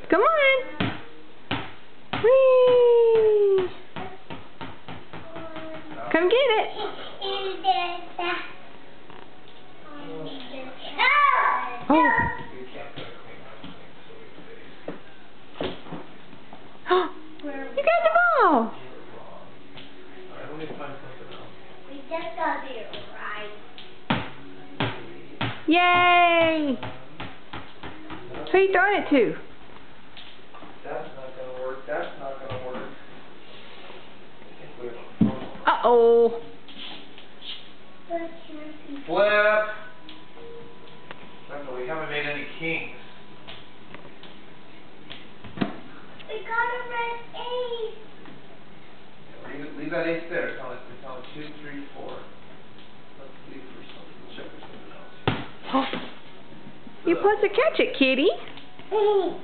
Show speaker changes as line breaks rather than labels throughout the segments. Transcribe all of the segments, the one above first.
Come on. Whee! Come get it. Oh. You got the ball.
We just got it right.
Yay! Who you throwing it to?
That's not gonna work. That's not gonna work.
Uh-oh.
Flip! Remember, we haven't made any kings.
We got a red ace.
Leave that ace there. Tell it 2, 3, 4. Let's see for something. Check for something else.
You're supposed to catch it, kitty. So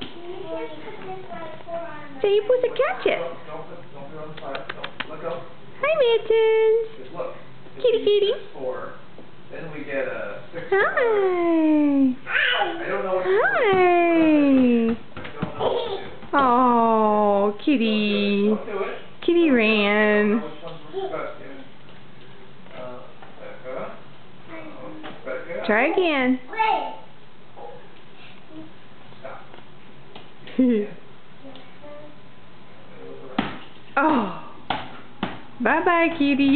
you're supposed to catch it.
Don't put it on the side. Don't let go.
Hi, Mittens.
Just look.
Kitty, kitty.
4. Then we get a 6.
Hi.
I don't know what to do.
Hi.
I don't know what to do.
Oh, kitty.
Don't do it.
Kitty ran.
Which one's best here? Becca.
Try again.
Wait.
Stop.
Oh. Bye-bye, kitty.